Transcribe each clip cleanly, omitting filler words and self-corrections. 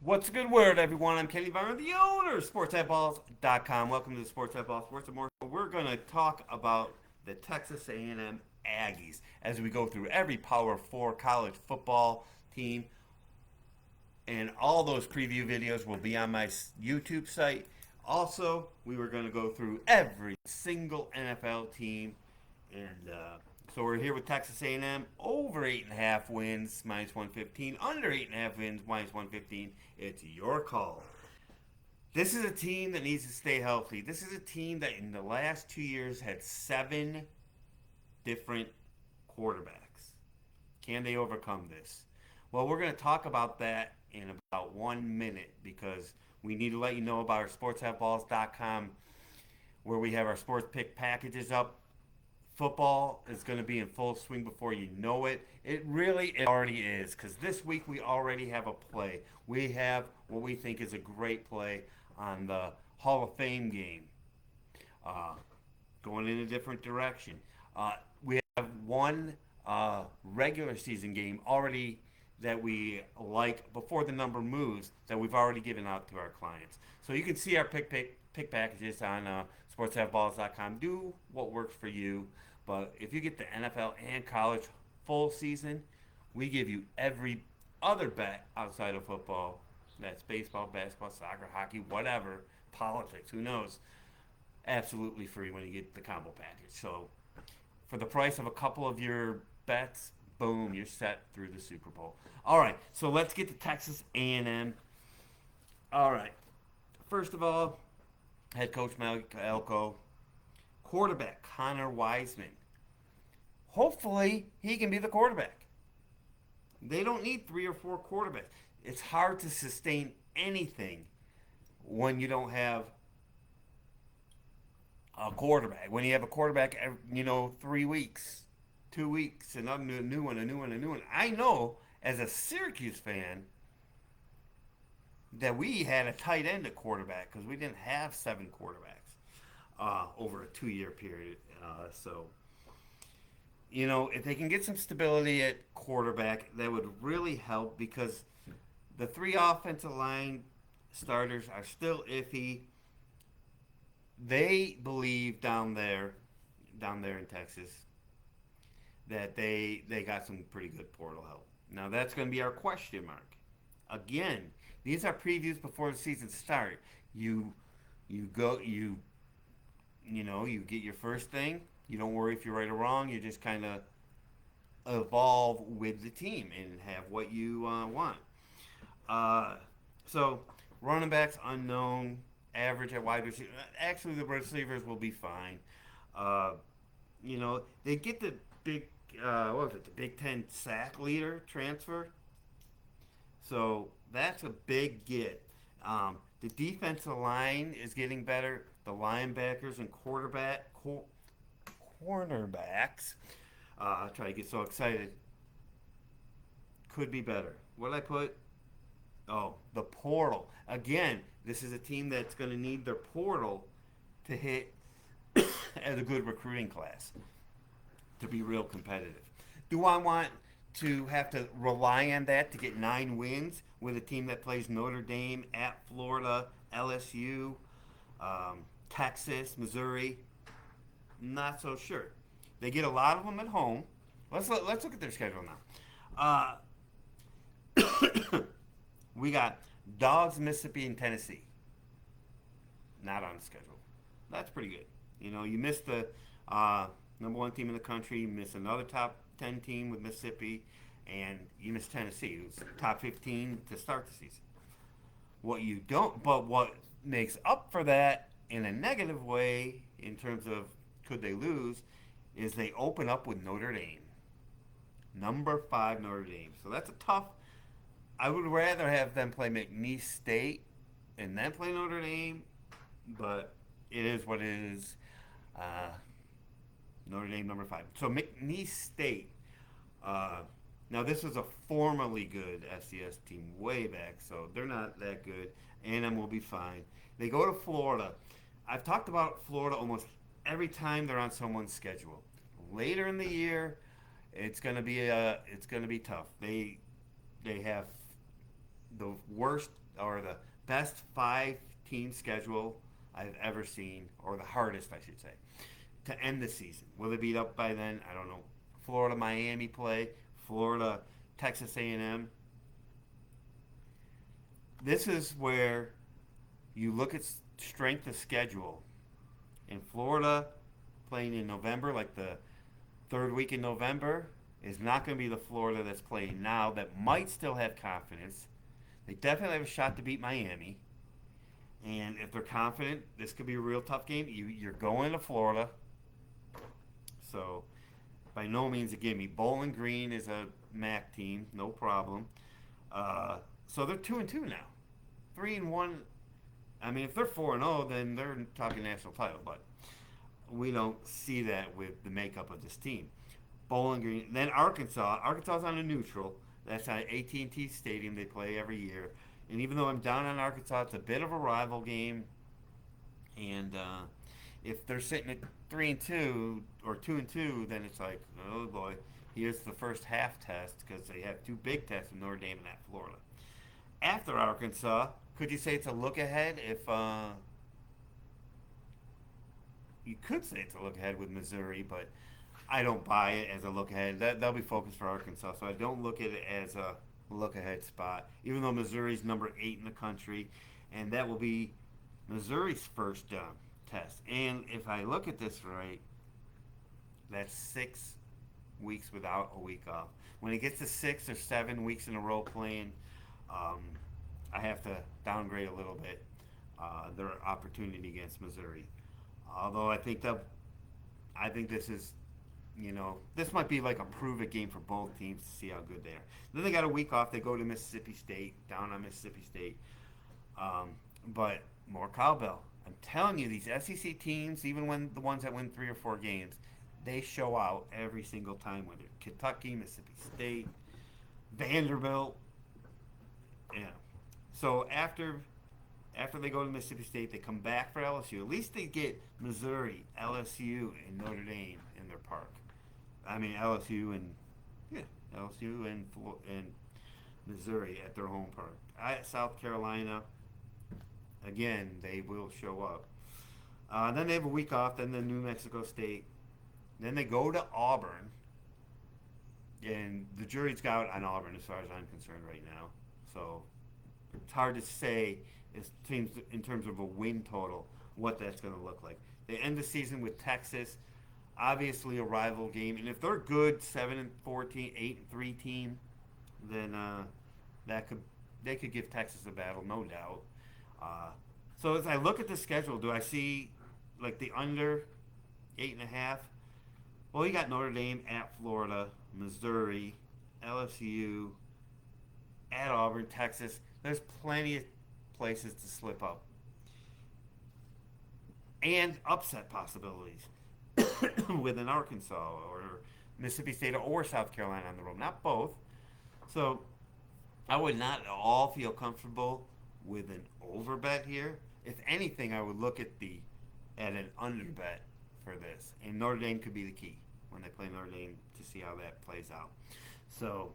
What's a good word, everyone? I'm Kenny Varner, the owner of SportsBookS.com. Welcome to the SportsBall Sports and More. We're going to talk about the Texas A&M Aggies as we go through every Power 4 college football team. And all those preview videos will be on my YouTube site. Also, we were going to go through every single NFL team. And so we're here with Texas A&M over 8.5 wins, minus 115. Under 8.5 wins, minus 115. It's your call. This is a team that needs to stay healthy. This is a team that in the last 2 years had 7 different quarterbacks. Can they overcome this? Well, we're going to talk about that in about 1 minute because we need to let you know about our sportshatballs.com where we have our sports pick packages up. Football is going to be in full swing before you know it. It already is because this week we already have a play. We have what we think is a great play on the Hall of Fame game, uh, going in a different direction. We have one regular season game already that we like before the number moves that we've already given out to our clients. So you can see our pick packages on sportshatballs.com. Do what works for you. But if you get the NFL and college full season, we give you every other bet outside of football. That's baseball, basketball, soccer, hockey, whatever, politics, who knows. Absolutely free when you get the combo package. So for the price of a couple of your bets, boom, you're set through the Super Bowl. All right, so let's get to Texas A&M. All right, first of all, head coach Mike Elko, quarterback Connor Wiseman. Hopefully, he can be the quarterback. They don't need 3 or 4 quarterbacks. It's hard to sustain anything when you don't have a quarterback. When you have a quarterback, 3 weeks, 2 weeks, another new one, a new one, a new one. I know as a Syracuse fan that we had a tight end at quarterback because we didn't have 7 quarterbacks over a 2-year period. If they can get some stability at quarterback, that would really help because the 3 offensive line starters are still iffy. They believe down there in Texas, that they got some pretty good portal help. Now that's going to be our question mark. Again, these are previews before the season start. You go you get your first thing. You don't worry if you're right or wrong. You just kind of evolve with the team and have what you want. Uh, so running backs unknown, average at wide receiver. Actually, the receivers will be fine. Uh, they get the big what was it? The Big Ten sack leader transfer. So that's a big get. The defensive line is getting better. The linebackers and cornerbacks. I try to get so excited. Could be better. What did I put? Oh, the portal. Again, this is a team that's going to need their portal to hit as a good recruiting class to be real competitive. Do I want to have to rely on that to get 9 wins with a team that plays Notre Dame, at Florida, LSU, Texas, Missouri? Not so sure. They get a lot of them at home. Let's look at their schedule now. We got Dogs, Mississippi, and Tennessee. Not on the schedule. That's pretty good. You missed the number 1 team in the country. You missed another top 10 team with Mississippi, and you missed Tennessee, who's top 15 to start the season. What makes up for that in a negative way, in terms of could they lose, is they open up with Notre Dame, number 5 Notre Dame. So that's a tough. I would rather have them play McNeese State and then play Notre Dame, but it is what it is. Notre Dame number 5. So McNeese State. Now this is a formerly good FCS team way back, so they're not that good. A&M will be fine. They go to Florida. I've talked about Florida almost every time they're on someone's schedule. Later in the year, it's gonna be tough. They have the worst or the best 5-team schedule I've ever seen, or the hardest, I should say, to end the season. Will it be up by then? I don't know. Florida, Miami play. Florida, Texas A&M. This is where you look at strength of schedule. In Florida, playing in November, like the third week in November, is not going to be the Florida that's playing now that might still have confidence. They definitely have a shot to beat Miami. And if they're confident, this could be a real tough game. You're going to Florida. So, by no means a gimme. Bowling Green is a MAC team, no problem. So they're 2-2 now. 3-1. I mean, if they're 4-0, then they're talking national title. But we don't see that with the makeup of this team. Bowling Green, then Arkansas. Arkansas's on a neutral. That's at AT&T Stadium. They play every year. And even though I'm down on Arkansas, it's a bit of a rival game. And if they're sitting at 3-2 or 2-2, then it's like, oh boy, here's the first half test because they have two big tests with Notre Dame and at Florida. After Arkansas, could you say it's a look ahead? If you could say it's a look ahead with Missouri, but I don't buy it as a look ahead. That'll be focused for Arkansas, so I don't look at it as a look ahead spot. Even though Missouri's number 8 in the country, and that will be Missouri's first test. And if I look at this right, that's 6 weeks without a week off. When it gets to 6 or 7 weeks in a row playing, I have to downgrade a little bit their opportunity against Missouri. Although I think this is, this might be like a prove-it game for both teams to see how good they are. Then they got a week off. They go to Mississippi State, down on Mississippi State. But more cowbell. I'm telling you, these SEC teams, even when the ones that win 3 or 4 games, they show out every single time with it. Kentucky, Mississippi State, Vanderbilt. Yeah. So after they go to Mississippi State, they come back for LSU. At least they get Missouri, LSU, and Notre Dame in their park. I mean LSU and Missouri at their home park. South Carolina, again, they will show up. Then they have a week off. Then the New Mexico State. Then they go to Auburn, and the jury's out on Auburn as far as I'm concerned right now. So it's hard to say in terms of a win total what that's going to look like. They end the season with Texas, obviously a rival game, and if they're good 7-14, 8-3 team, then they could give Texas a battle, no doubt. So as I look at the schedule, do I see like the under 8.5? Well, you got Notre Dame at Florida, Missouri, LSU, at Auburn, Texas. There's plenty of places to slip up. And upset possibilities with an Arkansas or Mississippi State or South Carolina on the road. Not both. So I would not at all feel comfortable with an over bet here. If anything, I would look at an under bet for this. And Notre Dame could be the key when they play Notre Dame to see how that plays out. So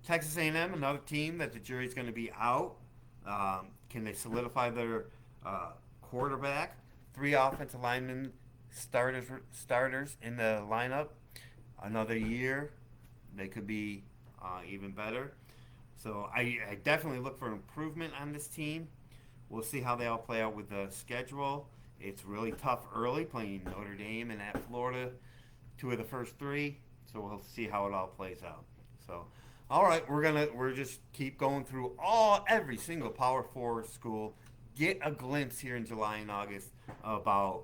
Texas A&M, another team that the jury's going to be out. Can they solidify their quarterback? 3 offensive linemen starters in the lineup. Another year, they could be even better. So I definitely look for improvement on this team. We'll see how they all play out with the schedule. It's really tough early playing Notre Dame and at Florida, 2 of the first 3. So we'll see how it all plays out. So, all right, we're just keep going through every single Power 4 school. Get a glimpse here in July and August about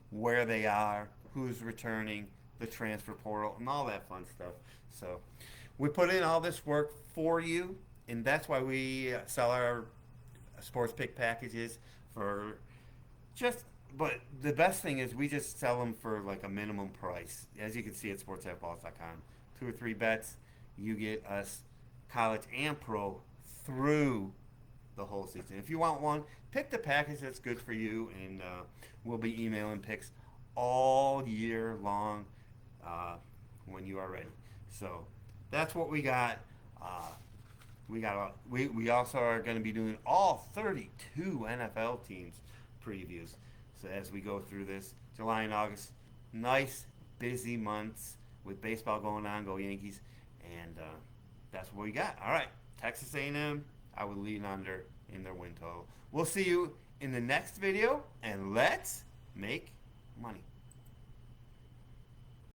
where they are, who's returning, the transfer portal, and all that fun stuff. So we put in all this work for you, and that's why we sell our sports pick packages for but the best thing is we just sell them for like a minimum price. As you can see at sportsatballs.com. 2 or 3 bets, you get us college and pro through the whole season. If you want one, pick the package that's good for you, and we'll be emailing picks all year long when you are ready. So that's what we got. We also are going to be doing all 32 NFL teams previews. So as we go through this, July and August, nice busy months with baseball going on. Go Yankees, and that's what we got. All right, Texas A&M. I would lean under in their win total. We'll see you in the next video, and let's make money.